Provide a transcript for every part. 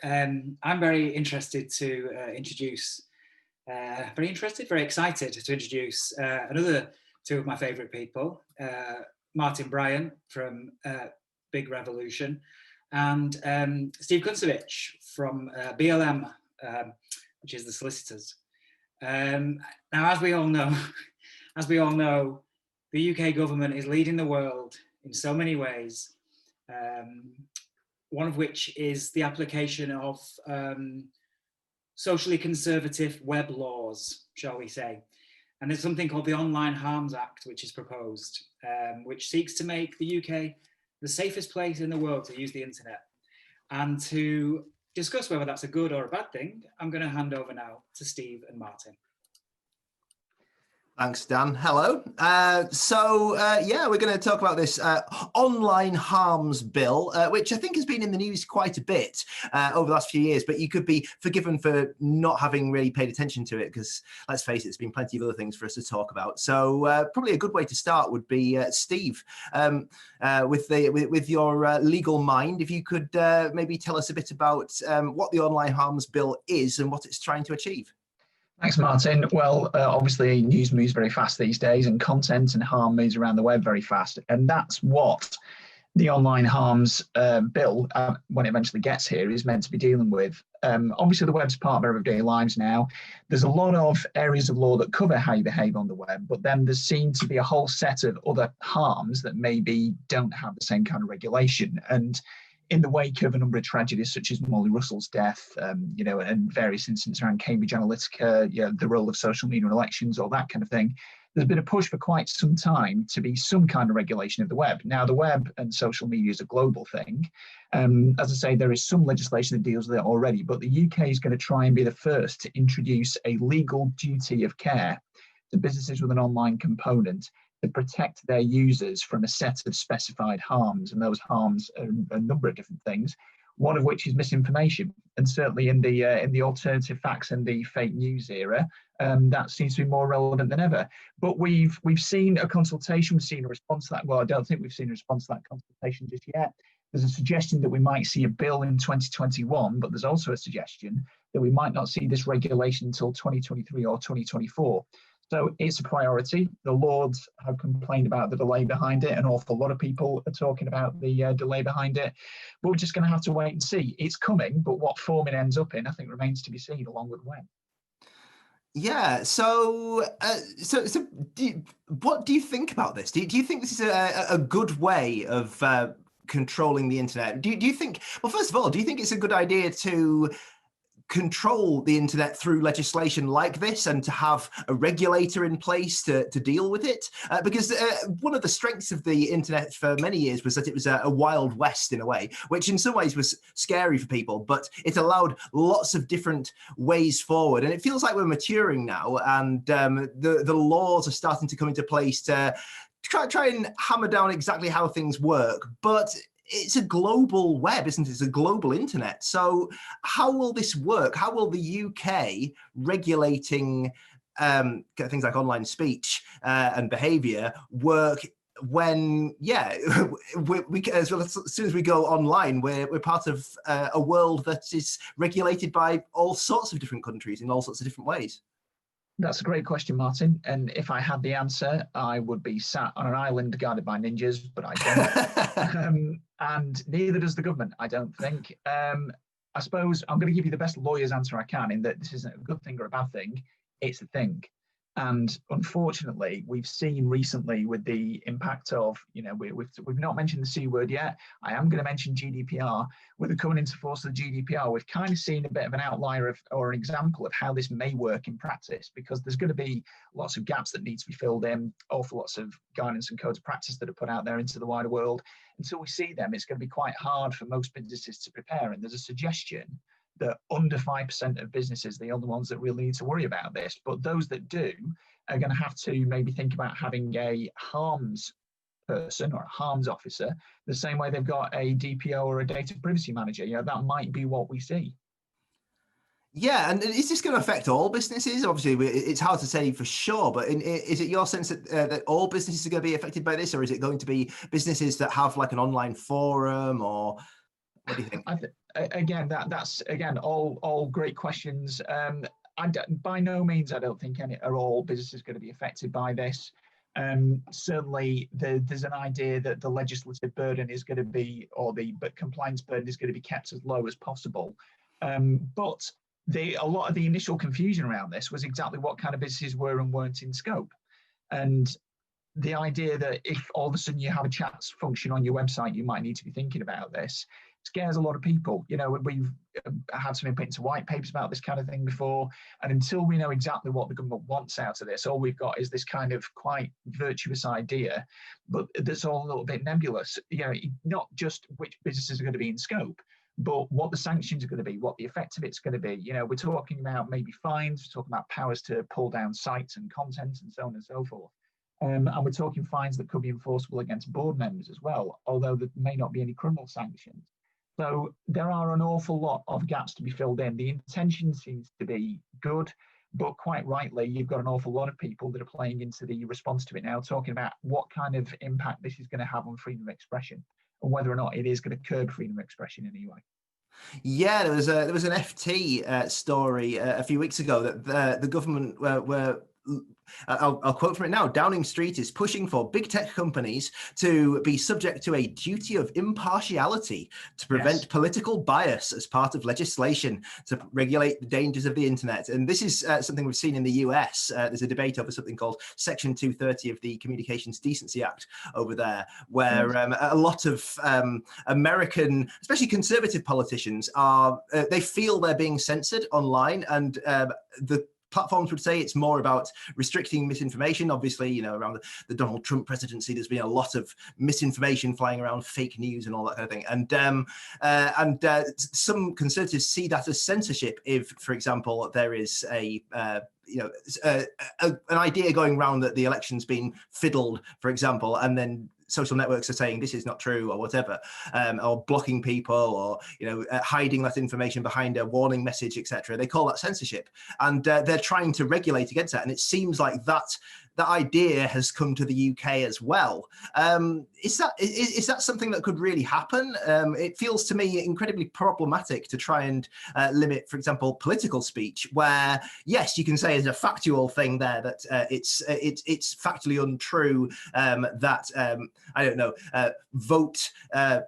I'm very interested to very excited to introduce another two of my favourite people, Martin Bryant from Big Revolution, and Steve Kuncevich from BLM, which is the solicitors. Now, as we all know, the UK government is leading the world in so many ways. One of which is the application of socially conservative web laws, shall we say. And there's something called the Online Harms Act, which is proposed, which seeks to make the UK the safest place in the world to use the internet. And to discuss whether that's a good or a bad thing, I'm going to hand over now to Steve and Martin. Thanks, Dan. Hello. Yeah, we're going to talk about this online harms bill, which I think has been in the news quite a bit over the last few years, but you could be forgiven for not having really paid attention to it because, let's face it, there's been plenty of other things for us to talk about. So probably a good way to start would be, Steve, with your legal mind, if you could maybe tell us a bit about what the online harms bill is and what it's trying to achieve. Thanks, Martin. Well, obviously news moves very fast these days and content and harm moves around the web very fast. And that's what the online harms bill, when it eventually gets here, is meant to be dealing with. Obviously, the web's part of our everyday lives now. There's a lot of areas of law that cover how you behave on the web, but then there seems to be a whole set of other harms that maybe don't have the same kind of regulation. And in the wake of a number of tragedies such as Molly Russell's death, and various incidents around Cambridge Analytica, the role of social media in elections, all that kind of thing, there's been a push for quite some time to be some kind of regulation of the web. Now, the web and social media is a global thing. As I say, there is some legislation that deals with it already, but the UK is going to try and be the first to introduce a legal duty of care to businesses with an online component to protect their users from a set of specified harms. And those harms are a number of different things, one of which is misinformation. And certainly in the alternative facts and the fake news era, that seems to be more relevant than ever. But we've seen a consultation, we've seen a response to that. Well, I don't think we've seen a response to that consultation just yet. There's a suggestion that we might see a bill in 2021, but there's also a suggestion that we might not see this regulation until 2023 or 2024. So it's a priority. The Lords have complained about the delay behind it. An awful lot of people are talking about the delay behind it. But we're just going to have to wait and see. It's coming, but what form it ends up in, I think, remains to be seen, along with when. Yeah. So what do you think about this? Do you think this is a good way of controlling the internet? Do you think? Well, first of all, do you think it's a good idea to control the internet through legislation like this and to have a regulator in place to deal with it? Because one of the strengths of the internet for many years was that it was a wild west in a way, which in some ways was scary for people, but it allowed lots of different ways forward. And it feels like we're maturing now, and the laws are starting to come into place to try and hammer down exactly how things work. But it's a global web, isn't it? It's a global internet. So how will this work? How will the UK regulating things like online speech and behavior work when, as soon as we go online, we're part of a world that is regulated by all sorts of different countries in all sorts of different ways? That's a great question, Martin. And if I had the answer, I would be sat on an island guarded by ninjas, but I don't. And neither does the government, I don't think. I suppose I'm going to give you the best lawyer's answer I can, in that this isn't a good thing or a bad thing. It's a thing. And unfortunately, we've seen recently with the impact of, we've not mentioned the C word yet. I am going to mention GDPR. With the coming into force of the GDPR, we've kind of seen a bit of an outlier or an example of how this may work in practice, because there's going to be lots of gaps that need to be filled in, awful lots of guidance and codes of practice that are put out there into the wider world. Until we see them, it's going to be quite hard for most businesses to prepare. And there's a suggestion that under 5% of businesses, they're the ones that really need to worry about this. But those that do are going to have to maybe think about having a harms person or a harms officer, the same way they've got a DPO or a data privacy manager. That might be what we see. Yeah, and is this going to affect all businesses? Obviously, it's hard to say for sure, but is it your sense that all businesses are going to be affected by this, or is it going to be businesses that have like an online forum, or what do you think? again, that's again all great questions. By no means I don't think are all businesses going to be affected by this. Certainly, there's an idea that the legislative burden is going to be, or the compliance burden is going to be kept as low as possible. But a lot of the initial confusion around this was exactly what kind of businesses were and weren't in scope. And the idea that if all of a sudden you have a chat function on your website, you might need to be thinking about this, scares a lot of people. You know, we've had some input into white papers about this kind of thing before, and until we know exactly what the government wants out of this, all we've got is this kind of quite virtuous idea, but that's all a little bit nebulous. You know, not just which businesses are going to be in scope, but what the sanctions are going to be, what the effect of it's going to be. You know, we're talking about maybe fines, we're talking about powers to pull down sites and content and so on and so forth. And we're talking fines that could be enforceable against board members as well, although there may not be any criminal sanctions. So there are an awful lot of gaps to be filled in. The intention seems to be good, but quite rightly, you've got an awful lot of people that are playing into the response to it now, talking about what kind of impact this is going to have on freedom of expression, and whether or not it is going to curb freedom of expression in any way. Yeah, there was an FT story a few weeks ago that the government were. I'll quote from it now. Downing Street is pushing for big tech companies to be subject to a duty of impartiality to prevent political bias as part of legislation to regulate the dangers of the internet. And this is something we've seen in the US. There's a debate over something called Section 230 of the Communications Decency Act over there, where a lot of American, especially conservative politicians, they feel they're being censored online, and the platforms would say it's more about restricting misinformation. Obviously, you know, around the Donald Trump presidency, there's been a lot of misinformation flying around, fake news and all that kind of thing. And some conservatives see that as censorship if, for example, there is an idea going around that the election's been fiddled, for example, and then social networks are saying this is not true or whatever, or blocking people, or hiding that information behind a warning message, etc. They call that censorship, and they're trying to regulate against that. And it seems like that idea has come to the UK as well. Is that something that could really happen? It feels to me incredibly problematic to try and limit, for example, political speech, where yes, you can say as a factual thing there that it's factually untrue that I don't know, vote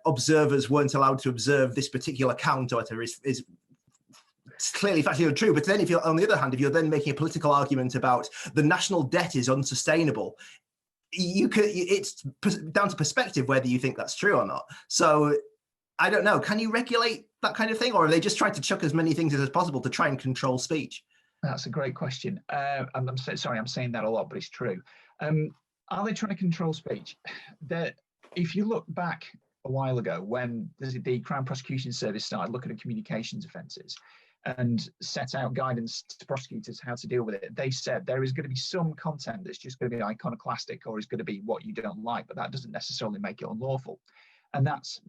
observers weren't allowed to observe this particular count or whatever is it's clearly factually untrue. But then if you're, on the other hand, if you're then making a political argument about the national debt is unsustainable, it's down to perspective whether you think that's true or not. So I don't know, can you regulate that kind of thing, or are they just trying to chuck as many things as possible to try and control speech? That's a great question. I'm sorry, I'm saying that a lot, but it's true. Are they trying to control speech? If you look back a while ago when the Crown Prosecution Service started looking at communications offences and set out guidance to prosecutors how to deal with it, they said there is going to be some content that's just going to be iconoclastic or is going to be what you don't like, but that doesn't necessarily make it unlawful. And that's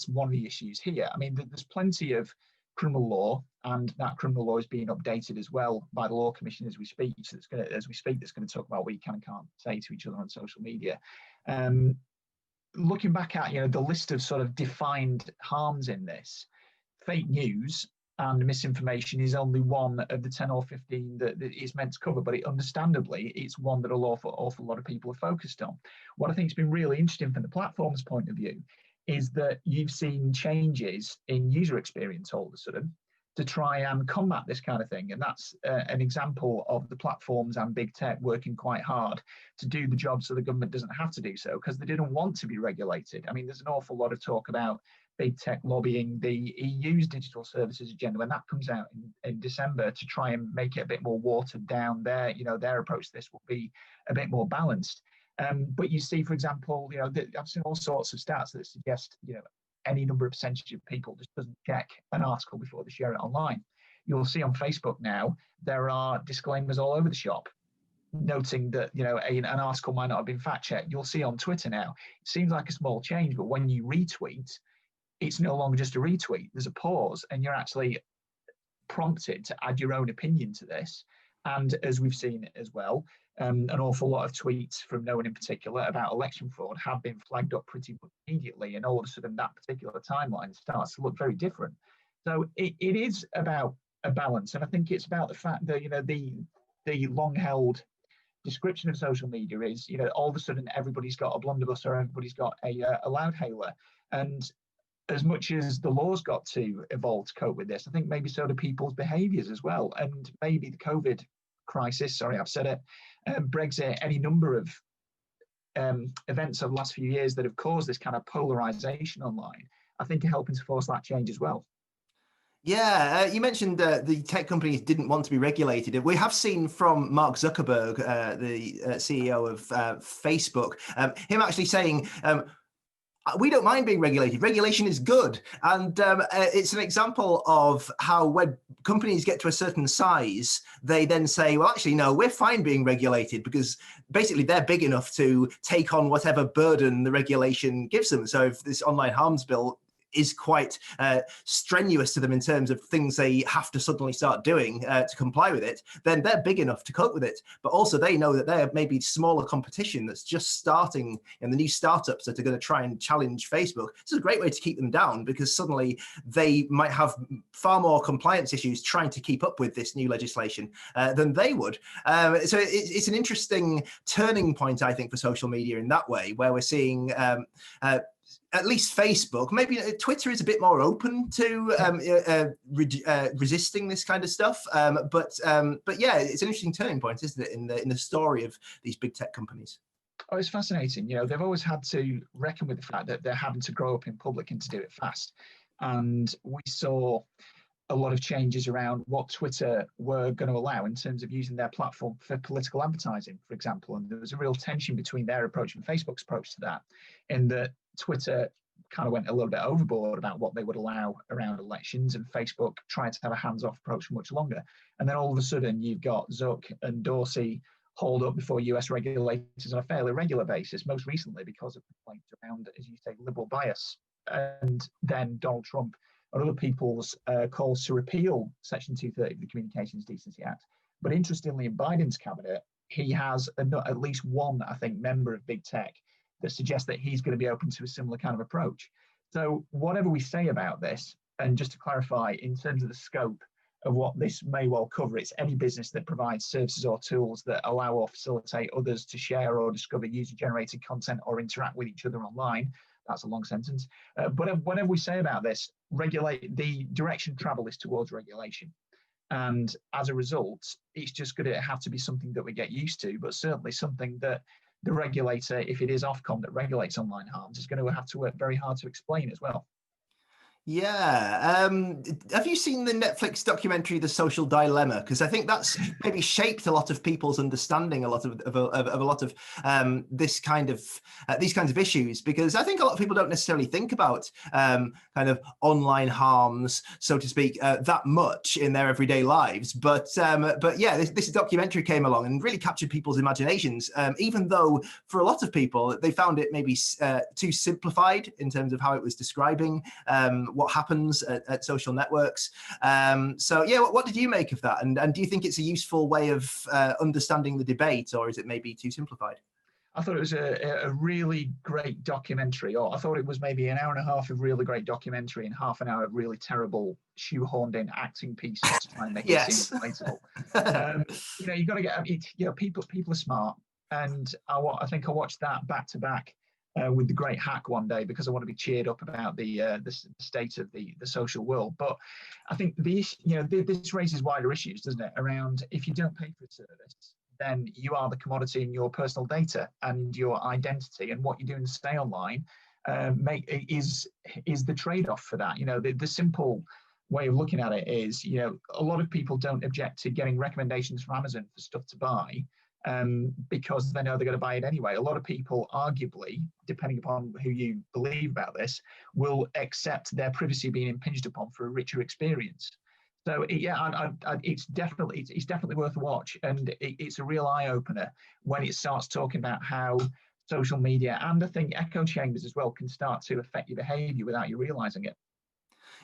one of the issues here. I mean, there's plenty of criminal law, and that criminal law is being updated as well by the Law Commission as we speak. So that's going to talk about what you can and can't say to each other on social media. Looking back at the list of sort of defined harms in this, fake news and misinformation is only one of the 10 or 15 that is meant to cover, but understandably, it's one that an awful lot of people are focused on. What I think has been really interesting from the platform's point of view is that you've seen changes in user experience all of a sudden to try and combat this kind of thing. And that's an example of the platforms and big tech working quite hard to do the job so the government doesn't have to do so, because they didn't want to be regulated. I mean, there's an awful lot of talk about big tech lobbying the EU's digital services agenda when that comes out in December to try and make it a bit more watered down. Their approach to this will be a bit more balanced. But you see, for example, I've seen all sorts of stats that suggest, any number of percentage of people just doesn't check an article before they share it online. You'll see on Facebook now, there are disclaimers all over the shop noting that, an article might not have been fact checked. You'll see on Twitter now, it seems like a small change, but when you retweet, it's no longer just a retweet. There's a pause and you're actually prompted to add your own opinion to this. And as we've seen as well, An awful lot of tweets from no one in particular about election fraud have been flagged up pretty much immediately, and all of a sudden that particular timeline starts to look very different. So it is about a balance, and I think it's about the fact that the long-held description of social media is all of a sudden everybody's got a blunderbuss or everybody's got a loudhailer, and as much as the law's got to evolve to cope with this, I think maybe so do people's behaviours as well, and maybe the COVID crisis, sorry, I've said it, Brexit, any number of events over the last few years that have caused this kind of polarization online, I think are helping to force that change as well. Yeah, you mentioned the tech companies didn't want to be regulated. We have seen from Mark Zuckerberg, the CEO of Facebook, him actually saying, we don't mind being regulated. Regulation is good. And it's an example of how when companies get to a certain size, they then say, well, actually, no, we're fine being regulated, because basically they're big enough to take on whatever burden the regulation gives them. So if this online harms bill is quite strenuous to them in terms of things they have to suddenly start doing to comply with it, then they're big enough to cope with it. But also they know that they're maybe smaller competition that's just starting, and the new startups that are going to try and challenge Facebook. This is a great way to keep them down, because suddenly they might have far more compliance issues trying to keep up with this new legislation than they would. So it's an interesting turning point, I think, for social media in that way, where we're seeing at least Facebook, maybe Twitter is a bit more open to resisting this kind of stuff. But yeah, it's an interesting turning point, isn't it, in the story of these big tech companies? Oh, it's fascinating. They've always had to reckon with the fact that they're having to grow up in public and to do it fast. And we saw a lot of changes around what Twitter were going to allow in terms of using their platform for political advertising, for example. And there was a real tension between their approach and Facebook's approach to that, in that Twitter kind of went a little bit overboard about what they would allow around elections, and Facebook tried to have a hands-off approach for much longer. And then all of a sudden you've got Zuck and Dorsey hauled up before US regulators on a fairly regular basis, most recently because of complaints around, as you say, liberal bias. And then Donald Trump and other people's calls to repeal Section 230 of the Communications Decency Act. But interestingly, in Biden's cabinet, he has at least one, I think, member of big tech that suggests that he's going to be open to a similar kind of approach. So whatever we say about this, and just to clarify, in terms of the scope of what this may well cover, it's any business that provides services or tools that allow or facilitate others to share or discover user-generated content or interact with each other online. That's a long sentence. But whatever we say about this, the direction of travel is towards regulation. And as a result, it's just going to have to be something that we get used to, but certainly something that the regulator, if it is Ofcom that regulates online harms, is going to have to work very hard to explain as well. Yeah. Have you seen the Netflix documentary, The Social Dilemma? Because I think that's maybe shaped a lot of people's understanding a lot of a lot of these kinds of issues. Because I think a lot of people don't necessarily think about kind of online harms, so to speak, that much in their everyday lives. But yeah, this documentary came along and really captured people's imaginations. Even though for a lot of people they found it maybe too simplified in terms of how it was describing what happens at social networks. So yeah, what did you make of that? And do you think it's a useful way of understanding the debate, or is it maybe too simplified? I thought it was a really great documentary, or I thought it was maybe an hour and a half of really great documentary and half an hour of really terrible shoehorned in acting pieces to try and make it seem relatable. You've got to get it. People are smart, and I think I watched that back to back with The Great Hack one day because I want to be cheered up about the state of the social world. But I think this raises wider issues, doesn't it? Around, if you don't pay for a service, then you are the commodity in your personal data and your identity, and what you're doing to stay online is the trade-off for that. The simple way of looking at it is, a lot of people don't object to getting recommendations from Amazon for stuff to buy, because they know they're going to buy it anyway. A lot of people, arguably, depending upon who you believe about this, will accept their privacy being impinged upon for a richer experience. So it's definitely worth a watch, and it's a real eye opener when it starts talking about how social media, and I think echo chambers as well, can start to affect your behaviour without you realising it.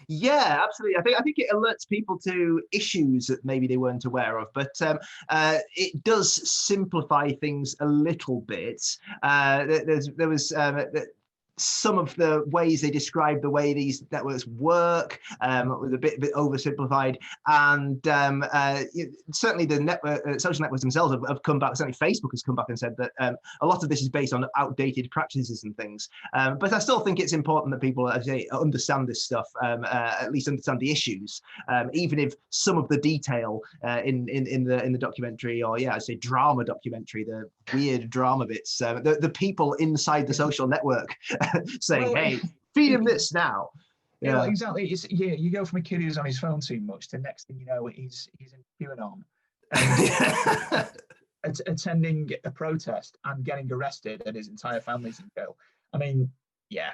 Yeah, absolutely. I think it alerts people to issues that maybe they weren't aware of, but it does simplify things a little bit. There was some of the ways they describe the way these networks work was a bit oversimplified, and certainly the network, social networks themselves have come back. Certainly, Facebook has come back and said that a lot of this is based on outdated practices and things. But I still think it's important that people, as they understand this stuff, at least understand the issues, even if some of the detail in the documentary, or I say drama documentary, the weird drama bits, the people inside the social network saying, Well, "Hey, feed him this now." Yeah, well, exactly. It's, you go from a kid who's on his phone too much to the next thing you know, he's in QAnon and attending a protest and getting arrested, and his entire family's in jail. I mean, yeah,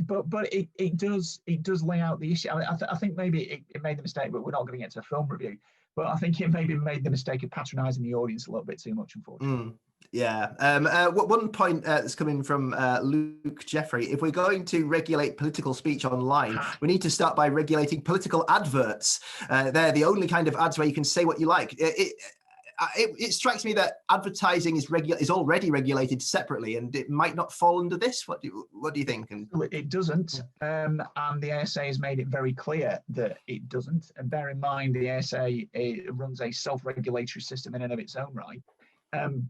but it does lay out the issue. I mean, I think maybe it made the mistake, but we're not going to get to a film review. But I think it maybe made the mistake of patronising the audience a little bit too much, unfortunately. Yeah. One point that's coming from Luke Jeffrey: if we're going to regulate political speech online, we need to start by regulating political adverts. They're the only kind of ads where you can say what you like. It strikes me that advertising is already regulated separately, and it might not fall under this. What do you think? It doesn't, and the ASA has made it very clear that it doesn't. And bear in mind, the ASA runs a self-regulatory system in and of its own right.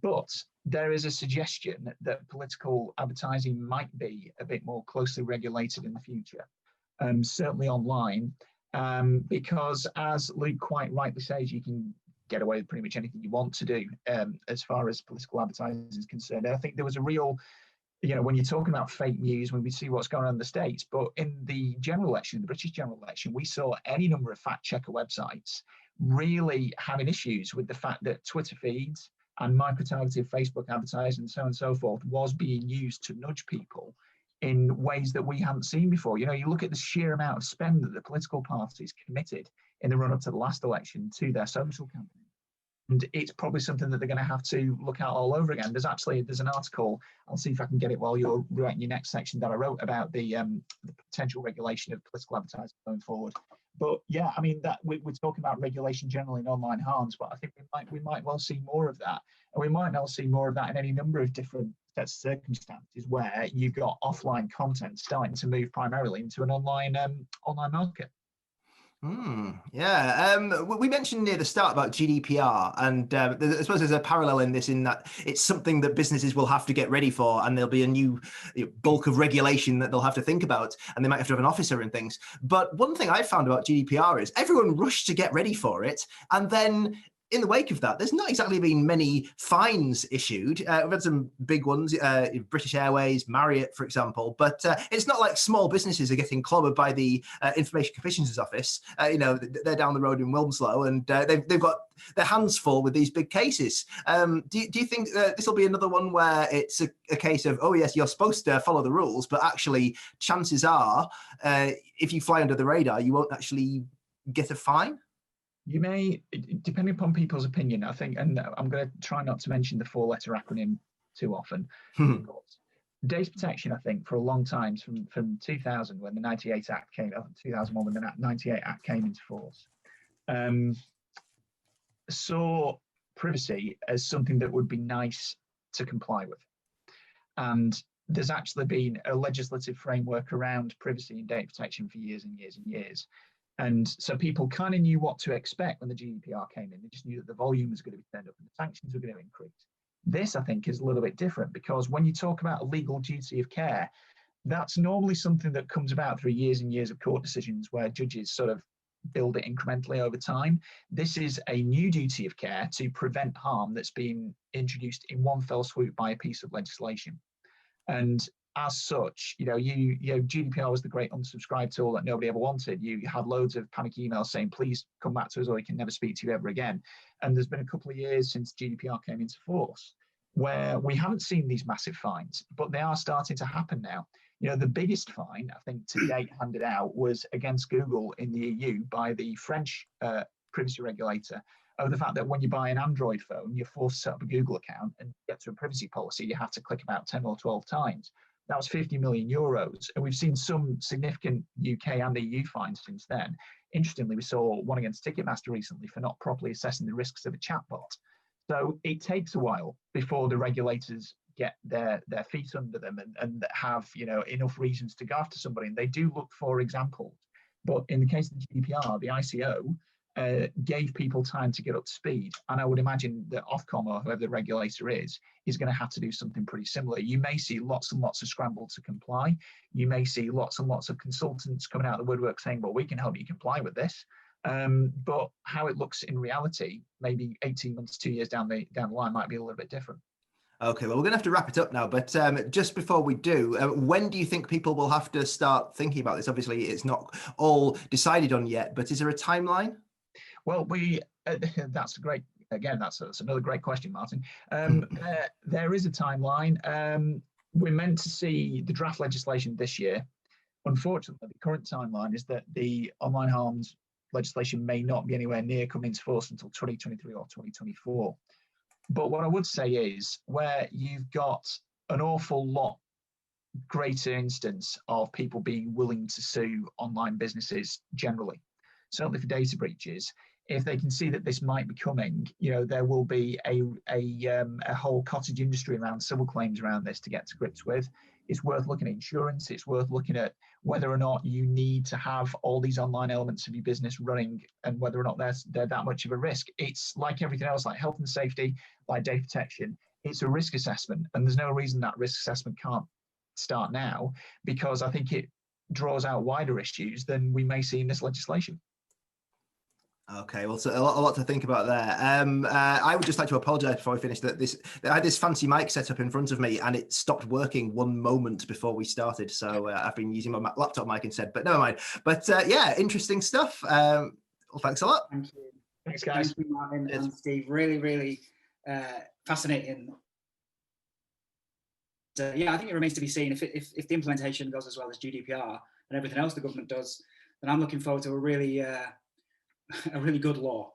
But there is a suggestion that political advertising might be a bit more closely regulated in the future, certainly online, because as Luke quite rightly says, you can get away with pretty much anything you want to do as far as political advertising is concerned. And I think there was a real, when you're talking about fake news, when we see what's going on in the States, but in the general election, the British general election, we saw any number of fact checker websites really having issues with the fact that Twitter feeds and micro-targeted Facebook advertising and so on and so forth was being used to nudge people in ways that we hadn't seen before. You look at the sheer amount of spend that the political parties committed in the run-up to the last election to their social campaign. And it's probably something that they're going to have to look at all over again. There's an article, I'll see if I can get it while you're writing your next section, that I wrote about the potential regulation of political advertising going forward. But yeah, I mean, that we're talking about regulation generally in online harms, but I think we might well see more of that. And we might well see more of that in any number of different sets of circumstances where you've got offline content starting to move primarily into an online market. We mentioned near the start about GDPR, and I suppose there's a parallel in this, in that it's something that businesses will have to get ready for, and there'll be a new bulk of regulation that they'll have to think about, and they might have to have an officer and things. But one thing I found about GDPR is everyone rushed to get ready for it, and then in the wake of that, there's not exactly been many fines issued. We've had some big ones, British Airways, Marriott, for example, but it's not like small businesses are getting clobbered by the Information Commissioner's Office. They're down the road in Wilmslow, and they've got their hands full with these big cases. Do you think this will be another one where it's a case of, oh yes, you're supposed to follow the rules, but actually chances are, if you fly under the radar, you won't actually get a fine? You may, depending upon people's opinion, I think, and I'm going to try not to mention the four-letter acronym too often. Data protection, I think, for a long time, from 2000, when the 98 Act came, 2001, when the 98 Act came into force, saw privacy as something that would be nice to comply with. And there's actually been a legislative framework around privacy and data protection for years and years and years. And so people kind of knew what to expect when the GDPR came in. They just knew that the volume was going to be turned up and the sanctions were going to increase. This, I think, is a little bit different, because when you talk about a legal duty of care, that's normally something that comes about through years and years of court decisions where judges sort of build it incrementally over time. This is a new duty of care to prevent harm that's been introduced in one fell swoop by a piece of legislation. And as such, GDPR was the great unsubscribe tool that nobody ever wanted. You had loads of panic emails saying, please come back to us or we can never speak to you ever again. And there's been a couple of years since GDPR came into force where we haven't seen these massive fines, but they are starting to happen now. The biggest fine, I think, to date handed out was against Google in the EU by the French privacy regulator, over the fact that when you buy an Android phone, you're forced to set up a Google account, and to get to a privacy policy, you have to click about 10 or 12 times. That was 50 million euros. And we've seen some significant UK and EU fines since then. Interestingly, we saw one against Ticketmaster recently for not properly assessing the risks of a chatbot. So it takes a while before the regulators get their feet under them and have, you know, enough reasons to go after somebody. And they do look for examples. But in the case of the GDPR, the ICO gave people time to get up to speed. And I would imagine that Ofcom, or whoever the regulator is going to have to do something pretty similar. You may see lots and lots of scramble to comply. You may see lots and lots of consultants coming out of the woodwork saying, well, we can help you comply with this. But how it looks in reality, maybe 18 months, 2 years down the line, might be a little bit different. Okay, well, we're going to have to wrap it up now, but just before we do, when do you think people will have to start thinking about this? Obviously, it's not all decided on yet, but is there a timeline? Well, that's great. Again, that's another great question, Martin. There is a timeline. We're meant to see the draft legislation this year. Unfortunately, the current timeline is that the online harms legislation may not be anywhere near coming into force until 2023 or 2024. But what I would say is, where you've got an awful lot greater instance of people being willing to sue online businesses generally, certainly for data breaches, if they can see that this might be coming, you know, there will be a whole cottage industry around civil claims around this to get to grips with. It's worth looking at insurance. It's worth looking at whether or not you need to have all these online elements of your business running, and whether or not they're that much of a risk. It's like everything else, like health and safety, like data protection. It's a risk assessment, and there's no reason that risk assessment can't start now, because I think it draws out wider issues than we may see in this legislation. Okay, well, so a lot to think about there. I would just like to apologise before we finish that I had this fancy mic set up in front of me and it stopped working one moment before we started. So I've been using my laptop mic instead, but never mind. But yeah, interesting stuff. Well, thanks a lot. Thank you. Thanks, guys. Thank you, Martin and Steve. Really, really fascinating. Yeah, I think it remains to be seen if the implementation goes as well as GDPR and everything else the government does. Then I'm looking forward to a really good law.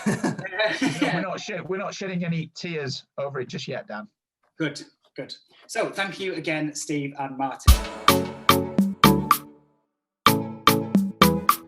We're not shedding any tears over it just yet, Dan. Good. So thank you again, Steve and Martin.